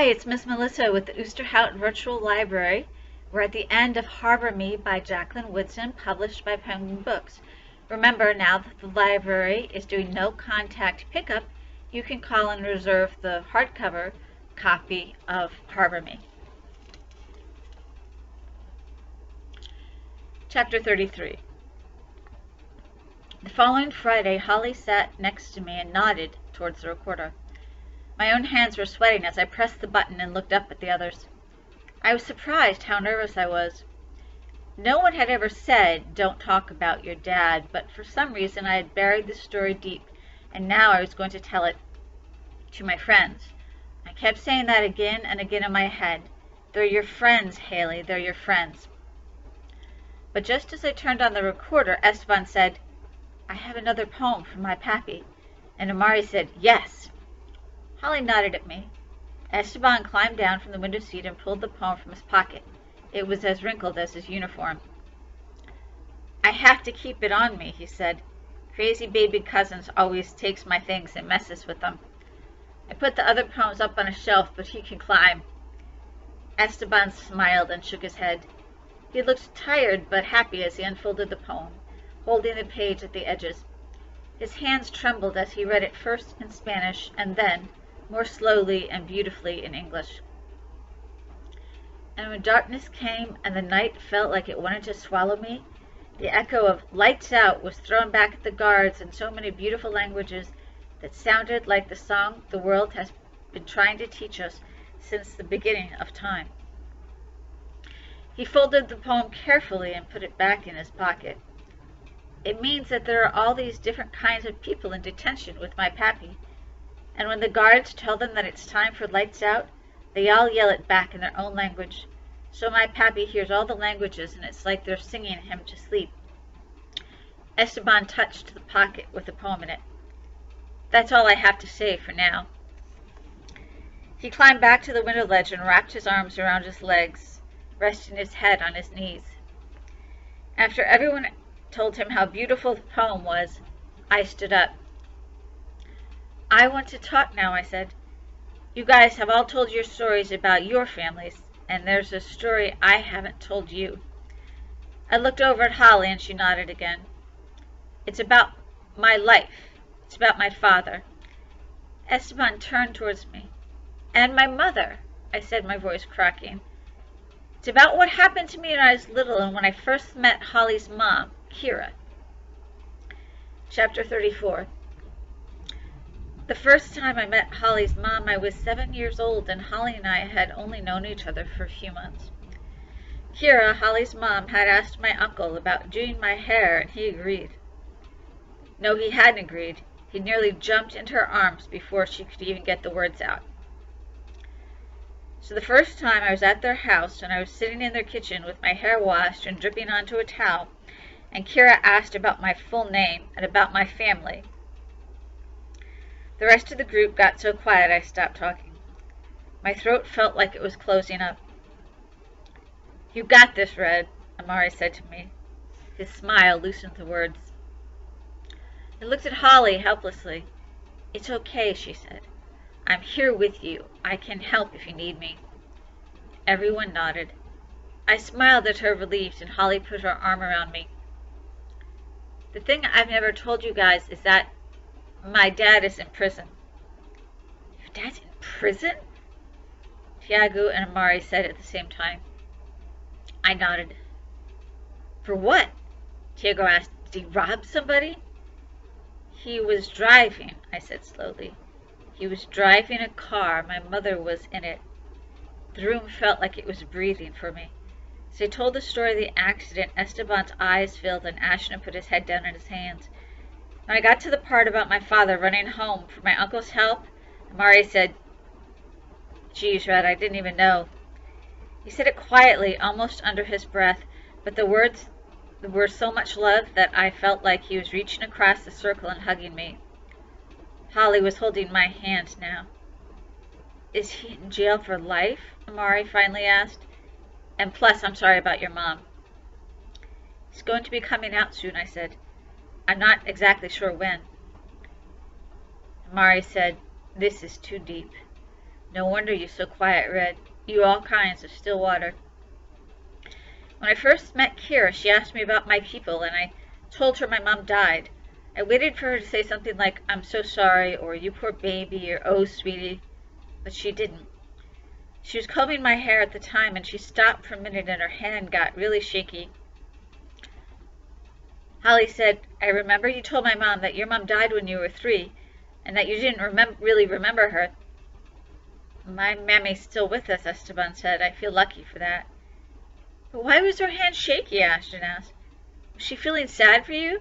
Hi, it's Miss Melissa with the Oosterhout Virtual Library. We're at the end of Harbor Me by Jacqueline Woodson, published by Penguin Books. Remember, now that the library is doing no contact pickup, you can call and reserve the hardcover copy of Harbor Me. Chapter 33. The following Friday, Holly sat next to me and nodded towards the recorder. My own hands were sweating as I pressed the button and looked up at the others. I was surprised how nervous I was. No one had ever said, "Don't talk about your dad," but for some reason I had buried the story deep, and now I was going to tell it to my friends. I kept saying that again and again in my head. They're your friends, Haley, they're your friends. But just as I turned on the recorder, Esteban said, "I have another poem from my pappy," and Amari said, "Yes." Holly nodded at me. Esteban climbed down from the window seat and pulled the poem from his pocket. It was as wrinkled as his uniform. "I have to keep it on me," he said. "Crazy baby cousins always takes my things and messes with them. I put the other poems up on a shelf, but he can climb." Esteban smiled and shook his head. He looked tired but happy as he unfolded the poem, holding the page at the edges. His hands trembled as he read it first in Spanish and then, more slowly and beautifully, in English. "And when darkness came and the night felt like it wanted to swallow me, the echo of 'Lights Out' was thrown back at the guards in so many beautiful languages that sounded like the song the world has been trying to teach us since the beginning of time." He folded the poem carefully and put it back in his pocket. "It means that there are all these different kinds of people in detention with my pappy. And when the guards tell them that it's time for lights out, they all yell it back in their own language. So my pappy hears all the languages, and it's like they're singing him to sleep." Esteban touched the pocket with the poem in it. "That's all I have to say for now." He climbed back to the window ledge and wrapped his arms around his legs, resting his head on his knees. After everyone told him how beautiful the poem was, I stood up. "I want to talk now," I said. "You guys have all told your stories about your families, and there's a story I haven't told you." I looked over at Holly and she nodded again. "It's about my life. It's about my father." Esteban turned towards me. "And my mother," I said, my voice cracking. "It's about what happened to me when I was little and when I first met Holly's mom, Kira." Chapter 34. The first time I met Holly's mom, I was 7 years old, and Holly and I had only known each other for a few months. Kira, Holly's mom, had asked my uncle about doing my hair, and he agreed. No, he hadn't agreed. He nearly jumped into her arms before she could even get the words out. So the first time I was at their house, and I was sitting in their kitchen with my hair washed and dripping onto a towel, and Kira asked about my full name and about my family. The rest of the group got so quiet I stopped talking. My throat felt like it was closing up. "You got this, Red," Amari said to me. His smile loosened the words. I looked at Holly helplessly. "It's okay," she said. "I'm here with you. I can help if you need me." Everyone nodded. I smiled at her, relieved, and Holly put her arm around me. "The thing I've never told you guys is that my dad is in prison." "Your dad's in prison?" Tiago and Amari said at the same time. I nodded. "For what?" Tiago asked. "Did he rob somebody?" "He was driving," I said slowly. "He was driving a car. My mother was in it." The room felt like it was breathing for me. As I told the story of the accident, Esteban's eyes filled and Ashton put his head down in his hands. When I got to the part about my father running home for my uncle's help, Amari said, "Geez, Red, I didn't even know." He said it quietly, almost under his breath, but the words were so much love that I felt like he was reaching across the circle and hugging me. Holly was holding my hand now. "Is he in jail for life?" Amari finally asked. "And plus, I'm sorry about your mom." "He's going to be coming out soon," I said. "I'm not exactly sure when." Amari said, "This is too deep. No wonder you're so quiet, Red. You all kinds of still water. When I first met Kira, she asked me about my people, and I told her my mom died. I waited for her to say something like, I'm so sorry, or you poor baby, or oh, sweetie, but she didn't. She was combing my hair at the time, and she stopped for a minute, and her hand got really shaky. Holly said, I remember you told my mom that your mom died when you were 3, and that you didn't really remember her. My mammy's still with us, Esteban said. I feel lucky for that. But why was her hand shaky? Ashton asked. Was she feeling sad for you?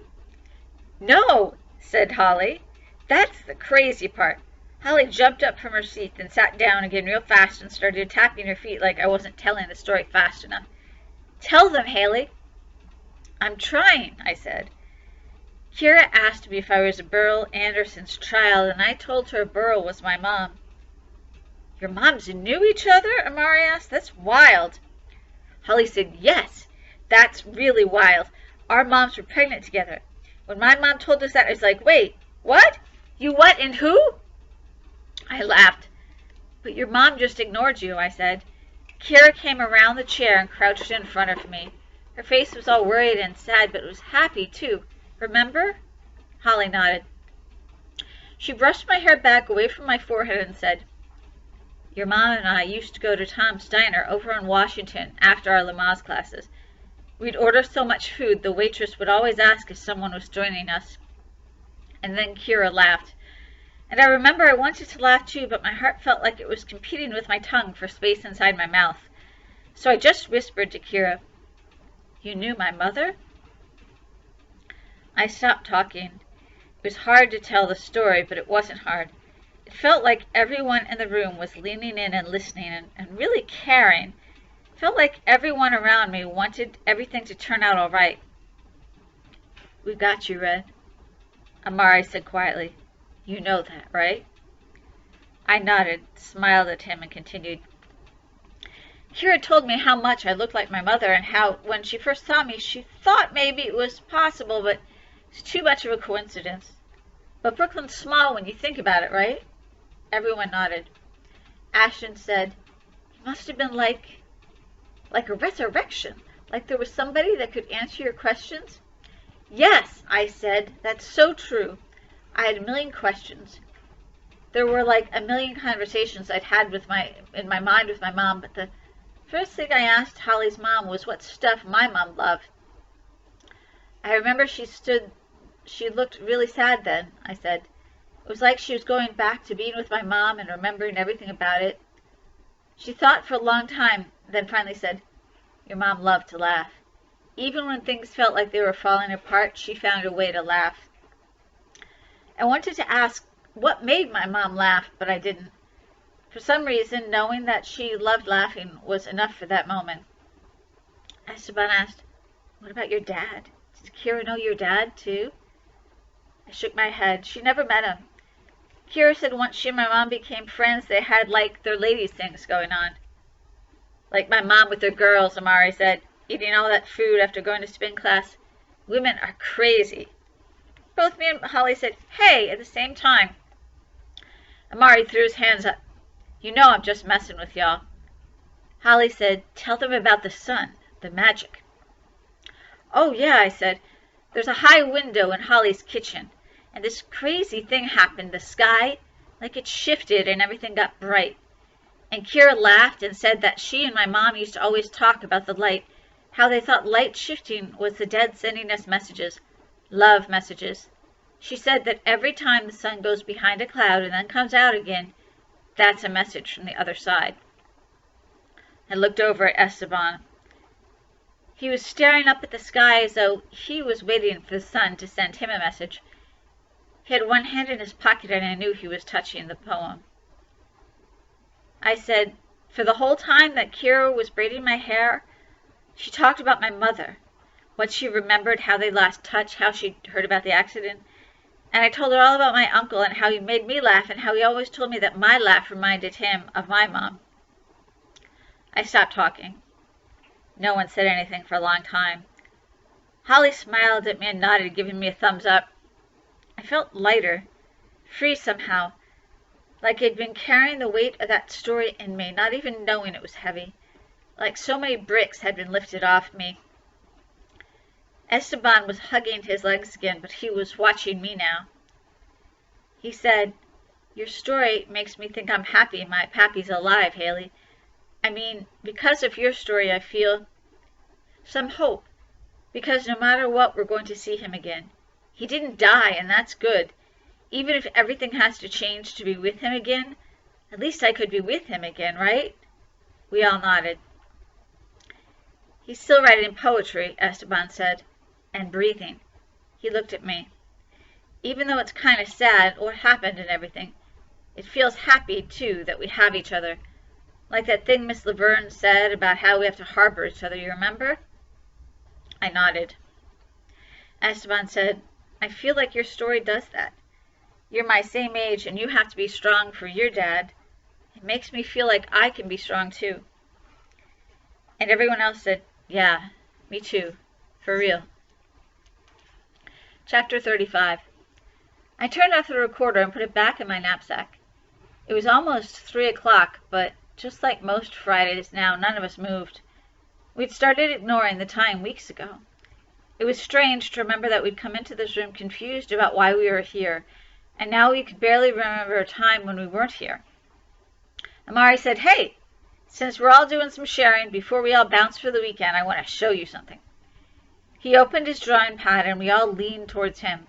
No, said Holly. That's the crazy part. Holly jumped up from her seat, then sat down again real fast and started tapping her feet like I wasn't telling the story fast enough. Tell them, Haley. I'm trying, I said. Kira asked me if I was Burl Anderson's child, and I told her Burl was my mom. Your moms knew each other? Amari asked. That's wild. Holly said, yes, that's really wild. Our moms were pregnant together. When my mom told us that, I was like, wait, what? You what and who? I laughed. But your mom just ignored you, I said. Kira came around the chair and crouched in front of me. Her face was all worried and sad, but it was happy, too. Remember? Holly nodded. She brushed my hair back away from my forehead and said, your mom and I used to go to Tom's Diner over in Washington after our Lamaze classes. We'd order so much food, the waitress would always ask if someone was joining us. And then Kira laughed. And I remember I wanted to laugh too, but my heart felt like it was competing with my tongue for space inside my mouth. So I just whispered to Kira, you knew my mother? I stopped talking. It was hard to tell the story, but it wasn't hard. It felt like everyone in the room was leaning in and listening and really caring. It felt like everyone around me wanted everything to turn out all right. We got you, Red, Amari said quietly. You know that, right? I nodded, smiled at him, and continued. Kira told me how much I looked like my mother and how, when she first saw me, she thought maybe it was possible, but it's too much of a coincidence. But Brooklyn's small when you think about it, right? Everyone nodded. Ashton said, it must have been like a resurrection, like there was somebody that could answer your questions. Yes, I said, that's so true. I had a million questions. There were like a million conversations I'd had in my mind with my mom, but the first thing I asked Holly's mom was what stuff my mom loved. I remember she looked really sad then, I said. It was like she was going back to being with my mom and remembering everything about it. She thought for a long time, then finally said, your mom loved to laugh. Even when things felt like they were falling apart, she found a way to laugh. I wanted to ask what made my mom laugh, but I didn't. For some reason, knowing that she loved laughing was enough for that moment. Esteban asked, what about your dad? Did Kira know your dad, too? I shook my head. She never met him. Kira said once she and my mom became friends, they had, like, their ladies' things going on. Like my mom with her girls, Amari said, eating all that food after going to spin class. Women are crazy. Both me and Holly said, hey, at the same time. Amari threw his hands up. You know I'm just messing with y'all. Holly said, tell them about the sun, the magic. Oh, yeah, I said. There's a high window in Holly's kitchen, and this crazy thing happened. The sky, like it shifted and everything got bright. And Kira laughed and said that she and my mom used to always talk about the light, how they thought light shifting was the dead sending us messages. Love messages. She said that every time the sun goes behind a cloud and then comes out again, that's a message from the other side. I looked over at Esteban. He was staring up at the sky as though he was waiting for the sun to send him a message. He had one hand in his pocket and I knew he was touching the poem. I said, for the whole time that Kira was braiding my hair, she talked about my mother. What she remembered, how they lost touch, how she heard about the accident. And I told her all about my uncle and how he made me laugh and how he always told me that my laugh reminded him of my mom. I stopped talking. No one said anything for a long time. Holly smiled at me and nodded, giving me a thumbs up. I felt lighter, free somehow. like I'd been carrying the weight of that story in me, not even knowing it was heavy, like so many bricks had been lifted off me. Esteban was hugging his legs again, but he was watching me now. He said, "Your story makes me think I'm happy my pappy's alive, Haley. I mean, because of your story, I feel some hope, because no matter what, we're going to see him again. He didn't die, and that's good. Even if everything has to change to be with him again, at least I could be with him again, right?" We all nodded. "He's still writing poetry," Esteban said, "and breathing." He looked at me. "Even though it's kind of sad what happened and everything, it feels happy, too, that we have each other. Like that thing Miss Laverne said about how we have to harbor each other, you remember?" I nodded. Esteban said, "I feel like your story does that. You're my same age, and you have to be strong for your dad. It makes me feel like I can be strong, too." And everyone else said, "Yeah, me too. For real." Chapter 35. I turned off the recorder and put it back in my knapsack. It was almost 3 o'clock, but just like most Fridays now, none of us moved. We'd started ignoring the time weeks ago. It was strange to remember that we'd come into this room confused about why we were here, and now we could barely remember a time when we weren't here. Amari said, "Hey, since we're all doing some sharing, before we all bounce for the weekend, I want to show you something." He opened his drawing pad, and we all leaned towards him.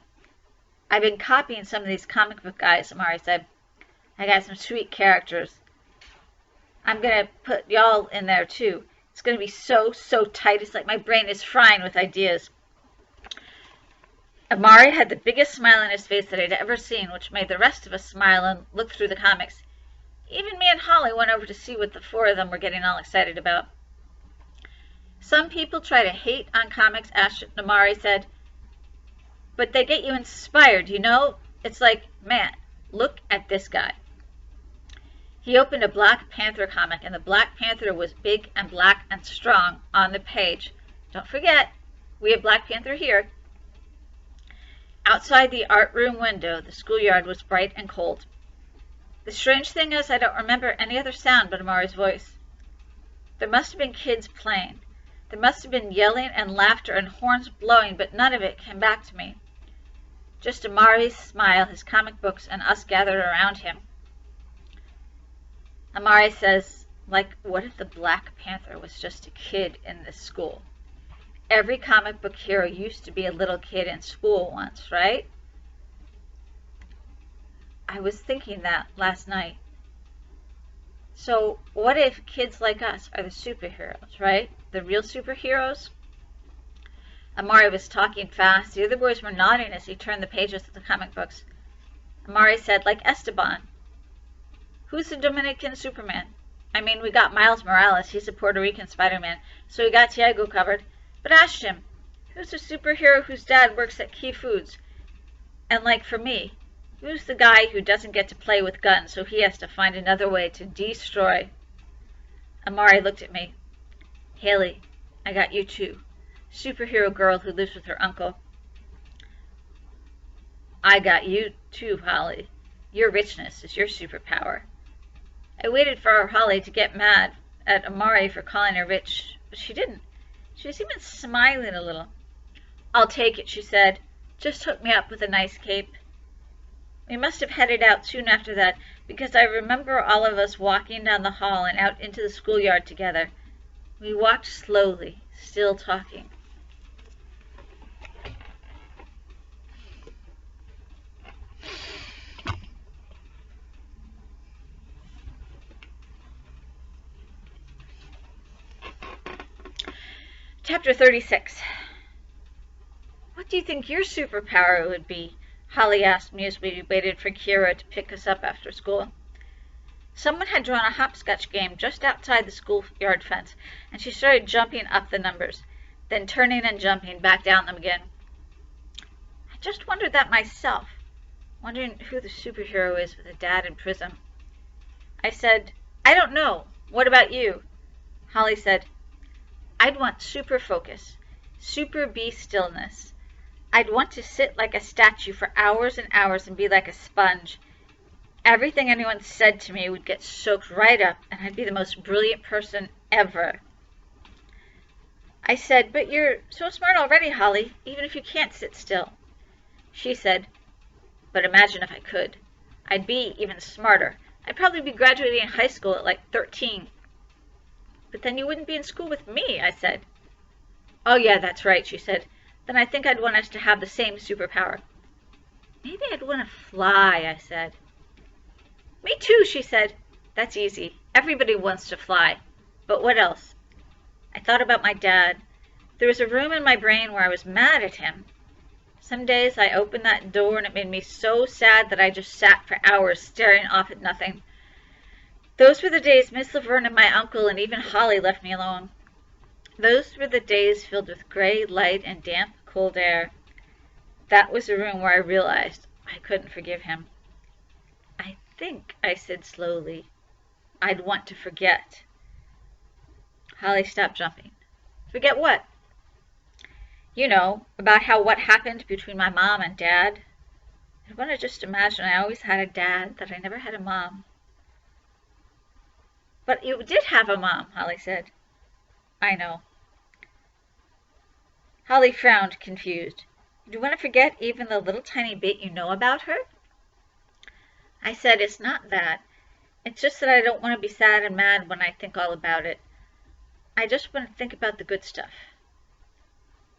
"I've been copying some of these comic book guys," Amari said. "I got some sweet characters. I'm going to put y'all in there, too. It's going to be so tight. It's like my brain is frying with ideas." Amari had the biggest smile on his face that I'd ever seen, which made the rest of us smile and look through the comics. Even me and Holly went over to see what the four of them were getting all excited about. "Some people try to hate on comics," Amari said, "but they get you inspired, you know? It's like, man, look at this guy." He opened a Black Panther comic, and the Black Panther was big and black and strong on the page. Don't forget, we have Black Panther here. Outside the art room window, the schoolyard was bright and cold. The strange thing is I don't remember any other sound but Amari's voice. There must have been kids playing. There must have been yelling and laughter and horns blowing, but none of it came back to me. Just Amari's smile, his comic books, and us gathered around him. Amari says, like, what if the Black Panther was just a kid in this school? Every comic book hero used to be a little kid in school once, right? I was thinking that last night. So what if kids like us are the superheroes, right? The real superheroes? Amari was talking fast. The other boys were nodding as he turned the pages of the comic books. Amari said, like Esteban. "Who's the Dominican Superman? I mean, we got Miles Morales. He's a Puerto Rican Spider-Man. So we got Tiago covered. But ask him, who's the superhero whose dad works at Key Foods? And like for me, who's the guy who doesn't get to play with guns, so he has to find another way to destroy?" Amari looked at me. "Haley, I got you too. Superhero girl who lives with her uncle." "I got you too, Holly. Your richness is your superpower." I waited for Holly to get mad at Amari for calling her rich, but she didn't. She was even smiling a little. "I'll take it," she said. "Just hook me up with a nice cape." We must have headed out soon after that, because I remember all of us walking down the hall and out into the schoolyard together. We walked slowly, still talking. Chapter 36. "What do you think your superpower would be?" Holly asked me as we waited for Kira to pick us up after school. Someone had drawn a hopscotch game just outside the schoolyard fence, and she started jumping up the numbers, then turning and jumping back down them again. I just wondered that myself, wondering who the superhero is with a dad in prison. I said, "I don't know. What about you?" Holly said, "I'd want super focus, super be stillness. I'd want to sit like a statue for hours and hours and be like a sponge. Everything anyone said to me would get soaked right up, and I'd be the most brilliant person ever. I said, "But you're so smart already, Holly, even if you can't sit still." She said, "But imagine if I could. I'd be even smarter. I'd probably be graduating high school at like 13. "But then you wouldn't be in school with me," I said. "Oh yeah, that's right," she said. "Then I think I'd want us to have the same superpower." "Maybe I'd want to fly," I said. "Me too," she said. "That's easy. Everybody wants to fly. But what else?" I thought about my dad. There was a room in my brain where I was mad at him. Some days I opened that door and it made me so sad that I just sat for hours staring off at nothing. Those were the days Miss Laverne and my uncle and even Holly left me alone. Those were the days filled with gray light and damp, cold air. That was the room where I realized I couldn't forgive him. "I think," I said slowly, "I'd want to forget." Holly stopped jumping. "Forget what?" "You know, about what happened between my mom and Dad. I want to just imagine I always had a dad, that I never had a mom." "But you did have a mom," Holly said. "I know." Holly frowned, confused. "Do you want to forget even the little tiny bit you know about her?" I said, "It's not that. It's just that I don't want to be sad and mad when I think all about it. I just want to think about the good stuff."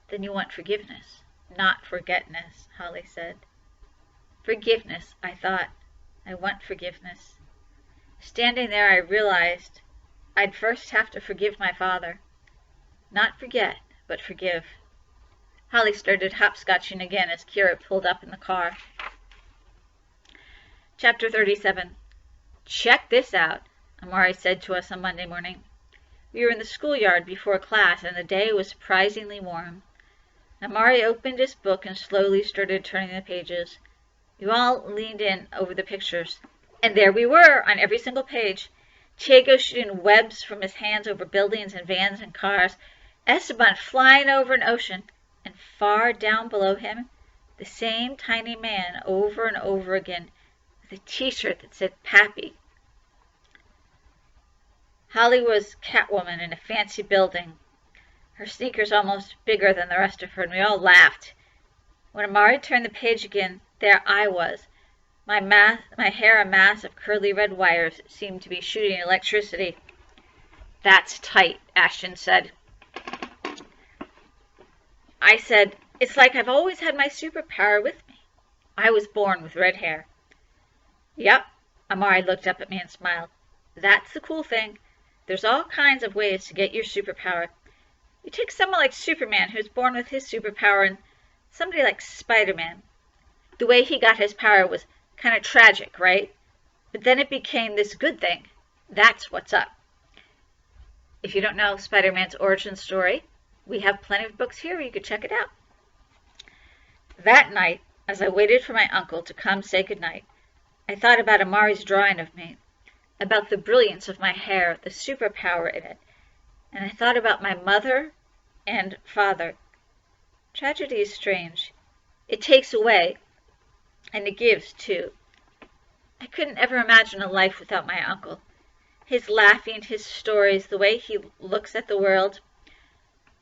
"Then you want forgiveness, not forgetness," Holly said. "Forgiveness," I thought. "I want forgiveness." Standing there, I realized I'd first have to forgive my father. Not forget, but forgive. Holly started hopscotching again as Kira pulled up in the car. Chapter 37. "Check this out," Amari said to us on Monday morning. We were in the schoolyard before class, and the day was surprisingly warm. Amari opened his book and slowly started turning the pages. We all leaned in over the pictures, and there we were on every single page. Diego shooting webs from his hands over buildings and vans and cars. Esteban flying over an ocean, and far down below him, the same tiny man over and over again, with a t-shirt that said Pappy. Holly was Catwoman in a fancy building, her sneakers almost bigger than the rest of her, and we all laughed. When Amari turned the page again, there I was, my hair a mass of curly red wires that seemed to be shooting electricity. "That's tight," Ashton said. I said, "It's like I've always had my superpower with me. I was born with red hair." "Yep." Amari looked up at me and smiled. "That's the cool thing. There's all kinds of ways to get your superpower. You take someone like Superman, who's born with his superpower, and somebody like Spider-Man. The way he got his power was kind of tragic, right? But then it became this good thing. That's what's up." If you don't know Spider-Man's origin story, we have plenty of books here. You could check it out. That night, as I waited for my uncle to come say goodnight, I thought about Amari's drawing of me, about the brilliance of my hair, the superpower in it, and I thought about my mother and father. Tragedy is strange. It takes away, and it gives, too. I couldn't ever imagine a life without my uncle. His laughing, his stories, the way he looks at the world.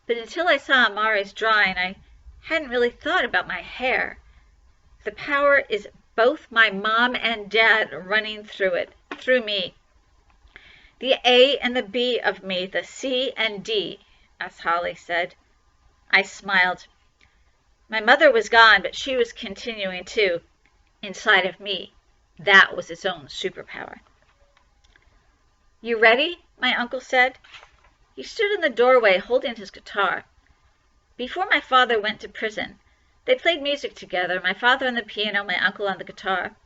But until I saw Amari's drawing, I hadn't really thought about my hair. The power is both my mom and dad running through it, through me. The A and the B of me, the C and D, as Holly said. I smiled. My mother was gone, but she was continuing too, inside of me. That was its own superpower. "You ready?" my uncle said. He stood in the doorway holding his guitar. Before my father went to prison, they played music together, my father on the piano, my uncle on the guitar.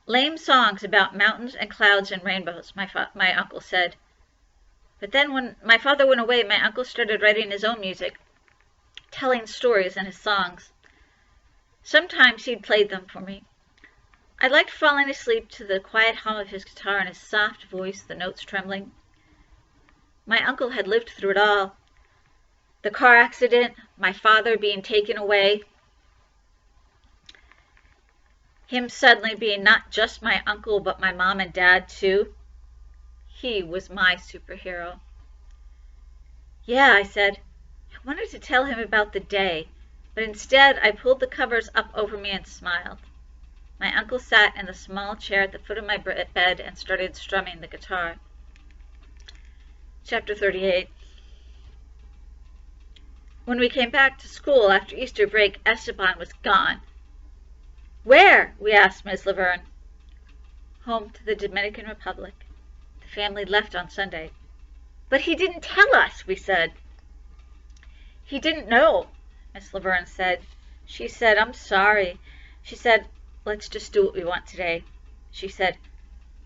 Lame songs about mountains and clouds and rainbows, my uncle said. But then when my father went away, my uncle started writing his own music, telling stories in his songs. Sometimes he'd played them for me. I liked falling asleep to the quiet hum of his guitar and his soft voice, the notes trembling. My uncle had lived through it all. The car accident, my father being taken away. Him suddenly being not just my uncle, but my mom and dad, too. He was my superhero. Yeah, I said. I wanted to tell him about the day, but instead I pulled the covers up over me and smiled. My uncle sat in the small chair at the foot of my bed and started strumming the guitar. Chapter 38. When we came back to school after Easter break, Esteban was gone. Where? We asked Miss Laverne. Home to the Dominican Republic. The family left on Sunday. But he didn't tell us, we said. He didn't know, Miss Laverne said. She said, I'm sorry. She said, let's just do what we want today. She said,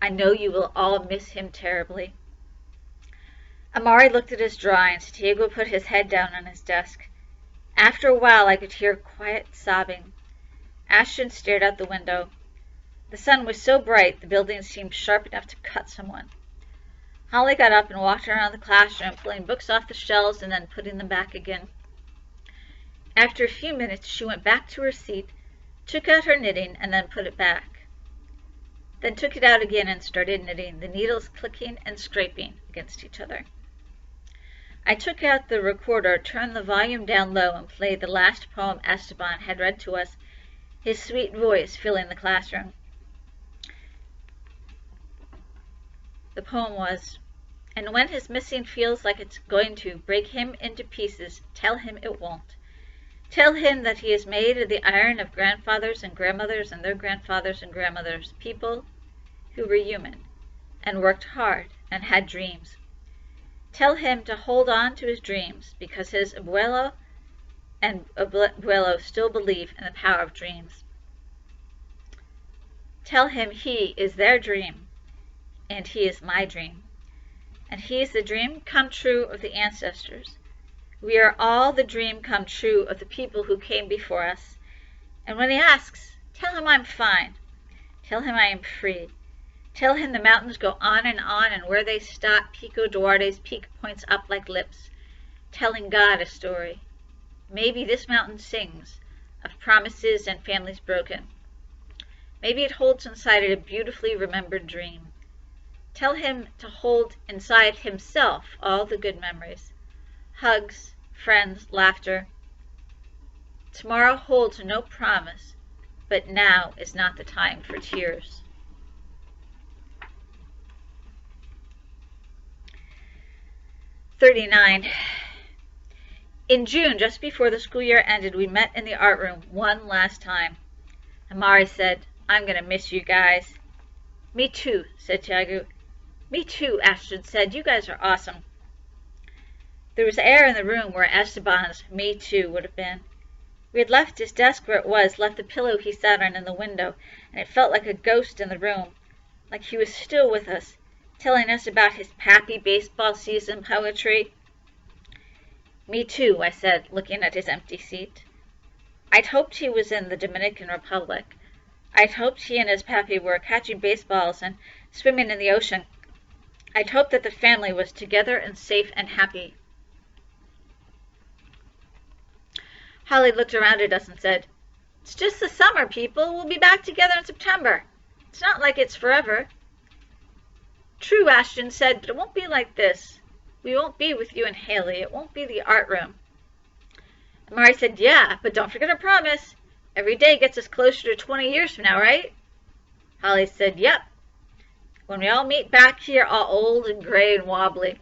I know you will all miss him terribly. Amari looked at his drawings. Diego put his head down on his desk. After a while, I could hear quiet sobbing. Ashton stared out the window. The sun was so bright, the building seemed sharp enough to cut someone. Holly got up and walked around the classroom, pulling books off the shelves and then putting them back again. After a few minutes, she went back to her seat, took out her knitting, and then put it back. Then took it out again and started knitting, the needles clicking and scraping against each other. I took out the recorder, turned the volume down low, and played the last poem Esteban had read to us, his sweet voice filling the classroom. The poem was, and when his missing feels like it's going to break him into pieces, tell him it won't. Tell him that he is made of the iron of grandfathers and grandmothers and their grandfathers and grandmothers, people who were human and worked hard and had dreams. Tell him to hold on to his dreams because his abuelo and abuelo still believe in the power of dreams. Tell him he is their dream and he is my dream. And he is the dream come true of the ancestors. We are all the dream come true of the people who came before us. And when he asks, tell him I'm fine. Tell him I am free. Tell him the mountains go on, and where they stop, Pico Duarte's peak points up like lips, telling God a story. Maybe this mountain sings of promises and families broken. Maybe it holds inside it a beautifully remembered dream. Tell him to hold inside himself all the good memories, hugs, friends, laughter. Tomorrow holds no promise, but now is not the time for tears. In June, just before the school year ended, we met in the art room one last time. Amari said, I'm going to miss you guys. Me too, said Tiago. Me too, Ashton said. You guys are awesome. There was air in the room where Esteban's me too would have been. We had left his desk where it was, left the pillow he sat on in the window, and it felt like a ghost in the room, like he was still with us, telling us about his Pappy baseball season poetry. Me too, I said, looking at his empty seat. I'd hoped he was in the Dominican Republic. I'd hoped he and his Pappy were catching baseballs and swimming in the ocean. I'd hoped that the family was together and safe and happy. Holly looked around at us and said, It's just the summer, people. We'll be back together in September. It's not like it's forever. True, Ashton said, but it won't be like this. We won't be with you and Haley. It won't be the art room. Amari said, Yeah, but don't forget our promise. Every day gets us closer to 20 years from now, right? Holly said, Yep. When we all meet back here, all old and gray and wobbly.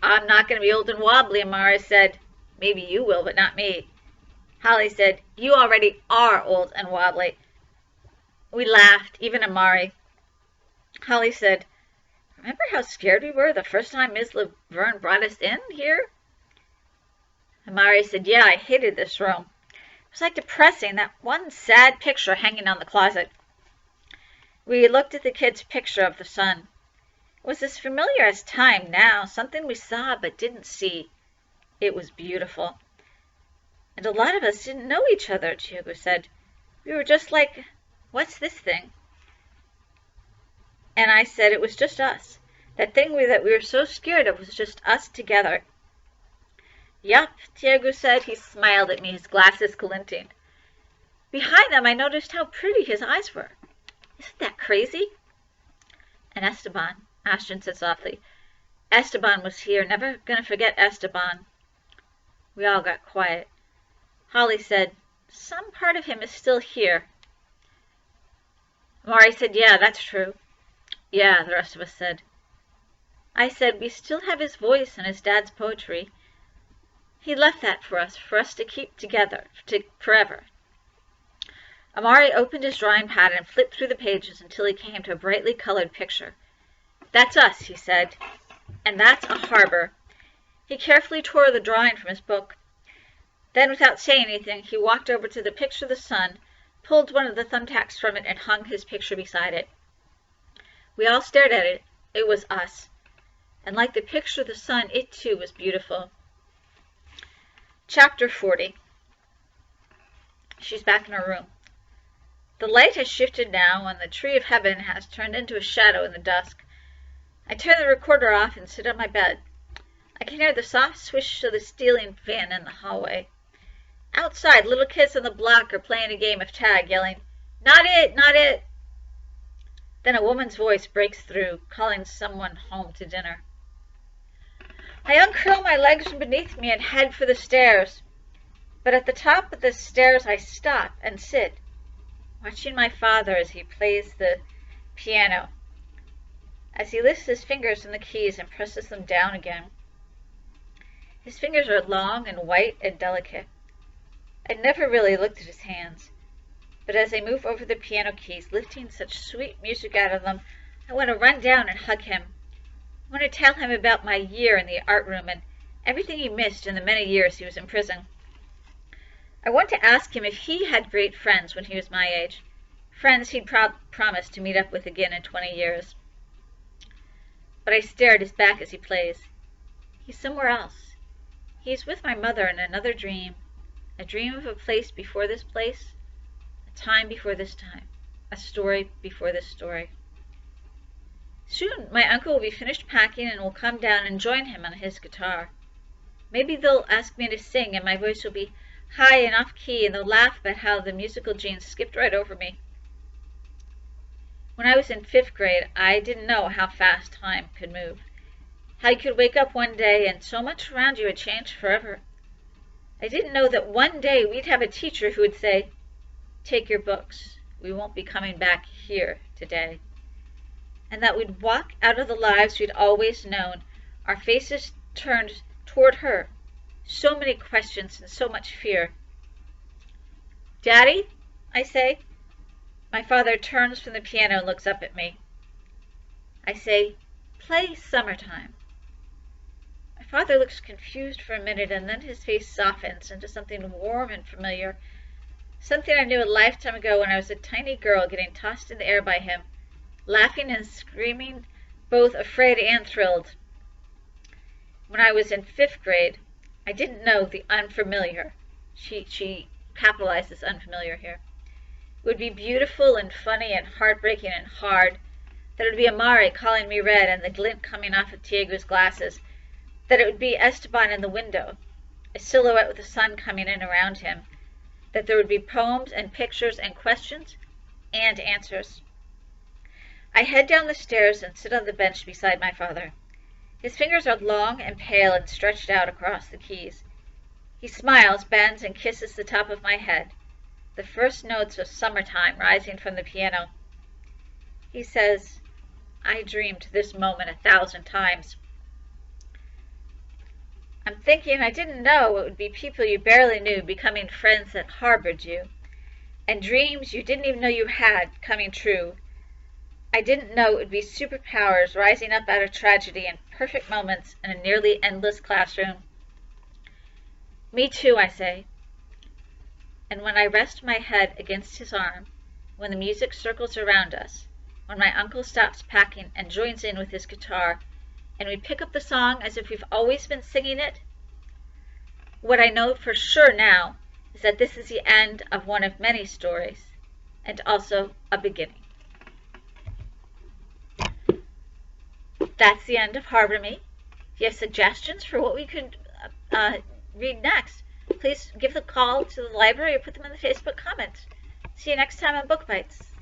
I'm not going to be old and wobbly, Amari said. Maybe you will, but not me. Holly said, You already are old and wobbly. We laughed, even Amari. Holly said, Remember how scared we were the first time Miss Laverne brought us in here? Amari said, Yeah, I hated this room. It was like depressing, that one sad picture hanging on the closet. We looked at the kid's picture of the sun. It was as familiar as time now, something we saw but didn't see. It was beautiful. And a lot of us didn't know each other, Diego said. We were just like, What's this thing? And I said it was just us. That thing that we were so scared of was just us together. Yup, Diego said. He smiled at me, his glasses glinting. Behind them, I noticed how pretty his eyes were. Isn't that crazy? And Esteban, Ashton said softly. Esteban was here. Never gonna forget Esteban. We all got quiet. Holly said, some part of him is still here. Amari said, yeah, that's true. Yeah, the rest of us said. I said, we still have his voice and his dad's poetry. He left that for us to keep together forever. Amari opened his drawing pad and flipped through the pages until he came to a brightly colored picture. That's us, he said, and that's a harbor. He carefully tore the drawing from his book. Then, without saying anything, he walked over to the picture of the sun, pulled one of the thumbtacks from it, and hung his picture beside it. We all stared at it. It was us. And like the picture of the sun, it too was beautiful. Chapter 40. She's back in her room. The light has shifted now, and the tree of heaven has turned into a shadow in the dusk. I turn the recorder off and sit on my bed. I can hear the soft swish of the ceiling fan in the hallway. Outside, little kids on the block are playing a game of tag, yelling, "Not it! Not it!" Then a woman's voice breaks through, calling someone home to dinner. I uncurl my legs from beneath me and head for the stairs. But at the top of the stairs I stop and sit, watching my father as he plays the piano, as he lifts his fingers from the keys and presses them down again. His fingers are long and white and delicate. I never really looked at his hands, but as I move over the piano keys, lifting such sweet music out of them, I want to run down and hug him. I want to tell him about my year in the art room and everything he missed in the many years he was in prison. I want to ask him if he had great friends when he was my age, friends he'd promised to meet up with again in 20 years. But I stare at his back as he plays. He's somewhere else. He's with my mother in another dream, a dream of a place before this place, a time before this time, a story before this story. Soon my uncle will be finished packing and will come down and join him on his guitar. Maybe they'll ask me to sing and my voice will be high and off-key and they'll laugh about how the musical genes skipped right over me. When I was in 5th grade, I didn't know how fast time could move. How you could wake up one day and so much around you had changed forever. I didn't know that one day we'd have a teacher who would say, "Take your books. We won't be coming back here today." And that we'd walk out of the lives we'd always known, our faces turned toward her. So many questions and so much fear. "Daddy," I say. My father turns from the piano and looks up at me. I say, "Play Summertime." My father looks confused for a minute, and then his face softens into something warm and familiar, something I knew a lifetime ago when I was a tiny girl getting tossed in the air by him, laughing and screaming, both afraid and thrilled. When I was in 5th grade, I didn't know the unfamiliar. She capitalizes unfamiliar here. It would be beautiful and funny and heartbreaking and hard. That it would be Amari calling me red and the glint coming off of Tiego's glasses. That it would be Esteban in the window, a silhouette with the sun coming in around him. That there would be poems and pictures and questions and answers. I head down the stairs and sit on the bench beside my father. His fingers are long and pale and stretched out across the keys. He smiles, bends, and kisses the top of my head, the first notes of Summertime rising from the piano. He says, "I dreamed this moment 1,000 times. I'm thinking I didn't know it would be people you barely knew becoming friends that harbored you, and dreams you didn't even know you had coming true. I didn't know it would be superpowers rising up out of tragedy and perfect moments in a nearly endless classroom." "Me too," I say. And when I rest my head against his arm, when the music circles around us, when my uncle stops packing and joins in with his guitar, and we pick up the song as if we've always been singing it, what I know for sure now is that this is the end of one of many stories, and also a beginning. That's the end of Harbor Me. If you have suggestions for what we could read next, please give the call to the library or put them in the Facebook comments. See you next time on Book Bites.